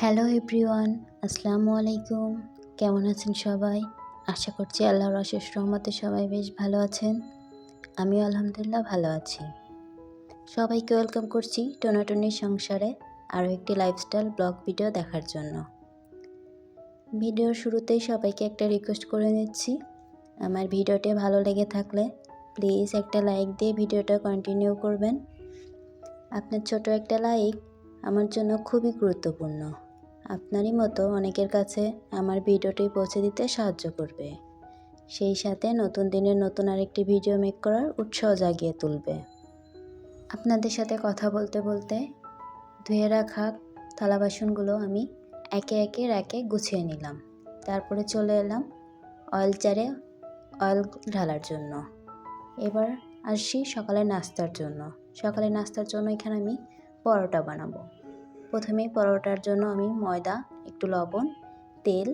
Hello everyone, আসসালামু আলাইকুম। কেমন আছেন সবাই? আশা করছি আল্লাহর অশেষ রহমতে সবাই বেশ ভালো আছেন। আমিও আলহামদুলিল্লাহ ভালো আছি। সবাইকে ওয়েলকাম করছি টোনাটুনির সংসারে আরও একটি লাইফস্টাইল ব্লগ ভিডিও দেখার জন্য। ভিডিওর শুরুতেই সবাইকে একটা রিকোয়েস্ট করে নিচ্ছি, আমার ভিডিওটি ভালো লেগে থাকলে প্লিজ একটা লাইক দিয়ে ভিডিওটা কন্টিনিউ করবেন। আপনার ছোট একটা লাইক আমার জন্য খুবই গুরুত্বপূর্ণ। আপনারই মতো অনেকের কাছে আমার ভিডিওটি পৌঁছে দিতে সাহায্য করবে, সেই সাথে নতুন দিনের নতুন আরেকটি ভিডিও মেক করার উৎসাহ জাগিয়ে তুলবে। আপনাদের সাথে কথা বলতে বলতে ধুয়ে রাখা থালা বাসনগুলো আমি একে একে র্যাকে গুছিয়ে নিলাম। তারপরে চলে এলাম অয়েল জারে অয়েল ঢালার জন্য। এবার আসি সকালের নাস্তার জন্য। সকালের নাস্তার জন্য এখানে আমি পরোটা বানাবো। প্রথমেই পরোটার জন্য আমি ময়দা, একটু লবণ, তেল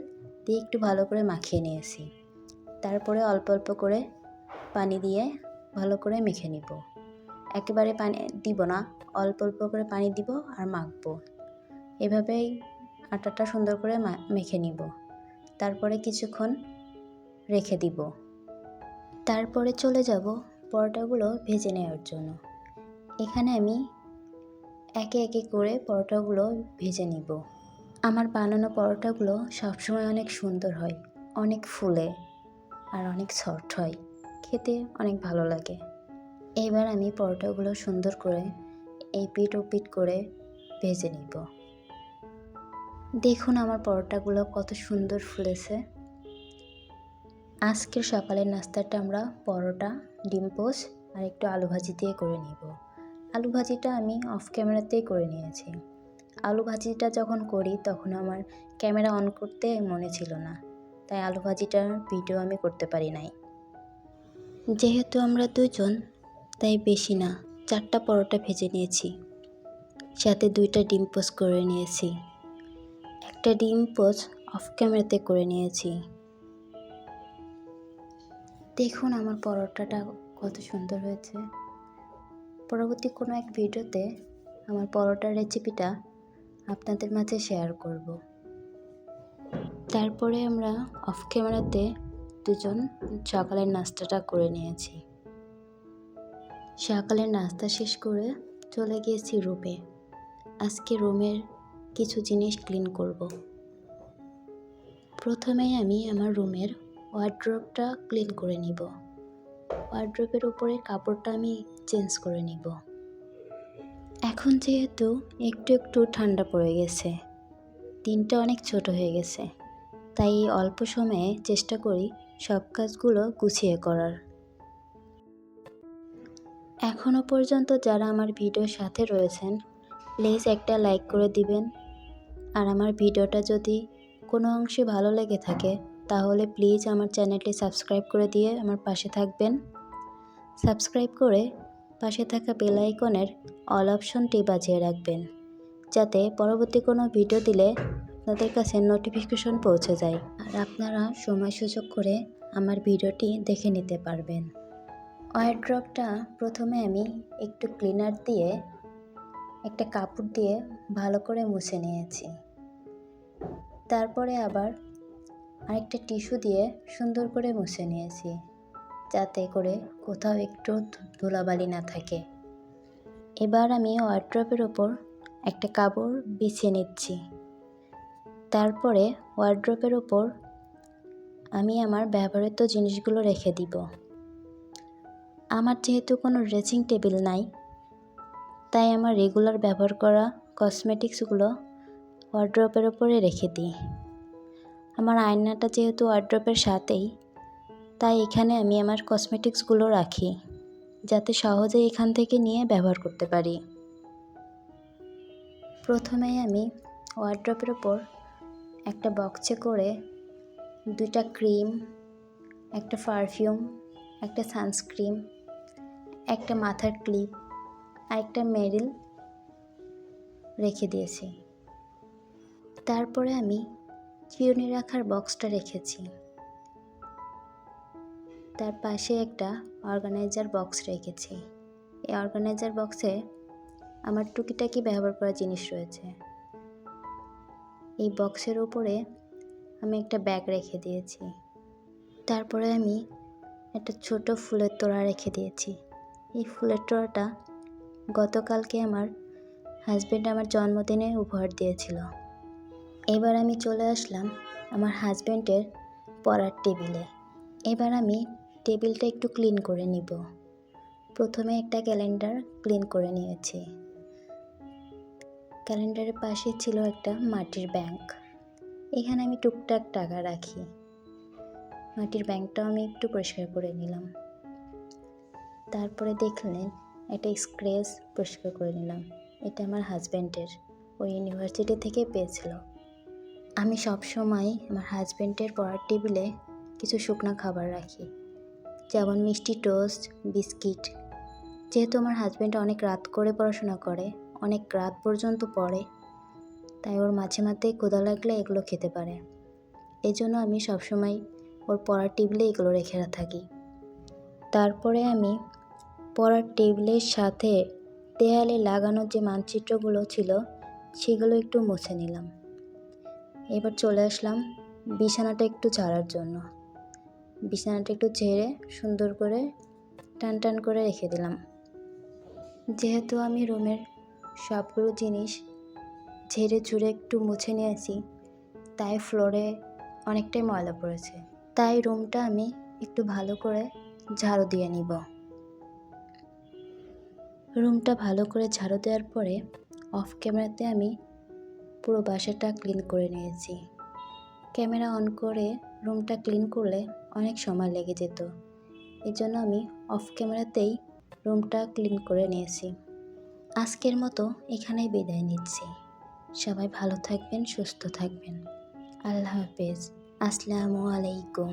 দিয়ে একটু ভালো করে মাখিয়ে নিয়েছি। তারপরে অল্প অল্প করে পানি দিয়ে ভালো করে মেখে নিব। একেবারে পানি দিব না, অল্প অল্প করে পানি দিব আর মাখবো। এভাবেই আটাটা সুন্দর করে মেখে নিব। তারপরে কিছুক্ষণ রেখে দিব। তারপরে চলে যাব পরোটাগুলো ভেজে নেওয়ার জন্য। এখানে আমি একে একে করে পরোটাগুলো ভেজে নিব। আমার বানানো পরোটাগুলো সবসময় অনেক সুন্দর হয়, অনেক ফুলে আর অনেক সফট হয়, খেতে অনেক ভালো লাগে। এবার আমি পরোটাগুলো সুন্দর করে এই পিঠ ও পিঠ করে ভেজে নিব। দেখুন আমার পরোটাগুলো কত সুন্দর ফুলেছে। আজকের সকালের নাস্তাটা আমরা পরোটা, ডিম পোচ আর একটু আলু ভাজি দিয়ে করে নিব। আলু ভাজিটা আমি অফ ক্যামেরাতেই করে নিয়েছি। আলু ভাজিটা যখন করি তখন আমার ক্যামেরা অন করতে মনে ছিল না, তাই আলু ভাজিটার ভিডিও আমি করতে পারি নাই। যেহেতু আমরা দুজন, তাই বেশি না 4টা পরোটা ভেজে নিয়েছি, সাথে 2টা ডিম পোচ করে নিয়েছি। একটা ডিম পোচ অফ ক্যামেরাতে করে নিয়েছি। দেখুন আমার পরোটাটা কত সুন্দর হয়েছে। পরবর্তী কোনো এক ভিডিওতে আমার পরোটার রেসিপিটা আপনাদের মাঝে শেয়ার করব। তারপরে আমরা অফ ক্যামেরাতে দুজন সকালের নাস্তাটা করে নিয়েছি। সকালের নাস্তা শেষ করে চলে গিয়েছি রুমে। আজকে রুমের কিছু জিনিস ক্লিন করব। প্রথমেই আমি আমার রুমের ওয়ার্ড্রোবটা ক্লিন করে নিব। ওয়ার্ড্রোবের উপরে কাপড়টা আমি চেঞ্জ করে নিব। এখন যেহেতু একটু একটু ঠান্ডা পড়ে গেছে, দিনটা অনেক ছোট হয়ে গেছে, তাই অল্প সময়ে চেষ্টা করি সব কাজগুলো গুছিয়ে করার। এখনও পর্যন্ত যারা আমার ভিডিওর সাথে রয়েছেন প্লিজ একটা লাইক করে দিবেন। আর আমার ভিডিওটা যদি কোনো অংশে ভালো লেগে থাকে তাহলে প্লিজ আমার চ্যানেলটি সাবস্ক্রাইব করে দিয়ে আমার পাশে থাকবেন। সাবস্ক্রাইব করে পাশে থাকা বেল আইকনের অল অপশনটি বাজিয়ে রাখবেন, যাতে পরবর্তী কোনো ভিডিও দিলে আপনাদের কাছে নোটিফিকেশন পৌঁছে যায় আর আপনারা সময় সুযোগ করে আমার ভিডিওটি দেখে নিতে পারবেন। ওয়ার্ড্রোবটা প্রথমে আমি একটু ক্লিনার দিয়ে একটা কাপড় দিয়ে ভালো করে মুছে নিয়েছি। তারপরে আবার আরেকটা টিস্যু দিয়ে সুন্দর করে মুছে নিয়েছি, যাতে করে কোথাও একটু ধুলাবালি না থাকে। এবার আমি ওয়ার্ড্রোবের ওপর একটা কাপড় বিছিয়ে নিচ্ছি। তারপরে ওয়ার্ড্রোবের ওপর আমি আমার ব্যবহৃত জিনিসগুলো রেখে দিব। আমার যেহেতু কোনো ড্রেসিং টেবিল নাই, তাই আমার রেগুলার ব্যবহার করা কসমেটিক্সগুলো ওয়ার্ড্রোবের ওপরে রেখে দিই। আমার আয়নাটা যেহেতু ওয়ার্ড্রোবের সাথেই, তাই এখানে আমি আমার কসমেটিক্সগুলো রাখি, যাতে সহজে এখান থেকে নিয়ে ব্যবহার করতে পারি। প্রথমেই আমি ওয়ার্ড্রোবের ওপর একটা বক্সে করে 2টা ক্রিম, একটা পারফিউম, একটা সানস্ক্রিন, একটা মাথার ক্লিপ আর একটা মেরিল রেখে দিয়েছি। তারপরে আমি চিরুনি রাখার বক্সটা রেখেছি। তার পাশে একটা অর্গানাইজার বক্স রেখেছি। এই অর্গানাইজার বক্সে আমার টুকিটাকি ব্যবহার করা জিনিস রয়েছে। এই বক্সের উপরে আমি একটা ব্যাগ রেখে দিয়েছি। তারপরে আমি একটা ছোট ফুলের তোড়া রেখে দিয়েছি। এই ফুলের তোড়াটা গতকালকে আমার হাজব্যান্ড আমার জন্মদিনে উপহার দিয়েছিল। এবার আমি চলে আসলাম আমার হাজব্যান্ডের পড়ার টেবিলে। এবার আমি টেবিলটা একটু ক্লিন করে নিব। প্রথমে একটা ক্যালেন্ডার ক্লিন করে নিয়েছি। ক্যালেন্ডারের পাশে ছিল একটা মাটির ব্যাংক। এখানে আমি টুকটাক টাকা রাখি। মাটির ব্যাংকটাও আমি একটু পরিষ্কার করে নিলাম। তারপরে দেখলেন একটা স্ক্র্যাচ পরিষ্কার করে নিলাম। এটা আমার হাজব্যান্ডের, ওই ইউনিভার্সিটি থেকে পেয়েছিল। আমি সবসময় আমার হাজব্যান্ডের পড়ার টেবিলে কিছু শুকনো খাবার রাখি, যেমন মিষ্টি টোস্ট, বিস্কিট। যেহেতু আমার হাজব্যান্ড অনেক রাত করে পড়াশোনা করে, অনেক রাত পর্যন্ত পড়ে, তাই ওর মাঝে মাঝে ক্ষুধা লাগলে এগুলো খেতে পারে। এই জন্য আমি সবসময় ওর পড়ার টেবিলে এগুলো রেখে থাকি। তারপরে আমি পড়ার টেবিলের সাথে দেয়ালে লাগানো যে মানচিত্রগুলো ছিল সেগুলো একটু মুছে নিলাম। এবার চলে আসলাম বিছানাটা একটু ঝাড়ার জন্য। বিছানাটা একটু ঝেড়ে সুন্দর করে টান টান করে রেখে দিলাম। যেহেতু আমি রুমের সবগুলো জিনিস ঝেড়ে ঝুড়ে একটু মুছে নিয়েছি, তাই ফ্লোরে অনেকটাই ময়লা পড়েছে। তাই রুমটা আমি একটু ভালো করে ঝাড়ু দিয়ে নিব। রুমটা ভালো করে ঝাড়ু দেওয়ার পরে অফ ক্যামেরাতে আমি পুরো বাসাটা ক্লিন করে নিয়েছি। ক্যামেরা অন করে রুমটা ক্লিন করলে অনেক সময় লেগে যেত। এই জন্য আমি অফ ক্যামেরাতেই রুমটা ক্লিন করে নিয়েছি। আজকের মতো এখানেই বিদায় নিচ্ছি। সবাই ভালো থাকবেন, সুস্থ থাকবেন। আল্লাহ হাফেজ। আসসালামু আলাইকুম।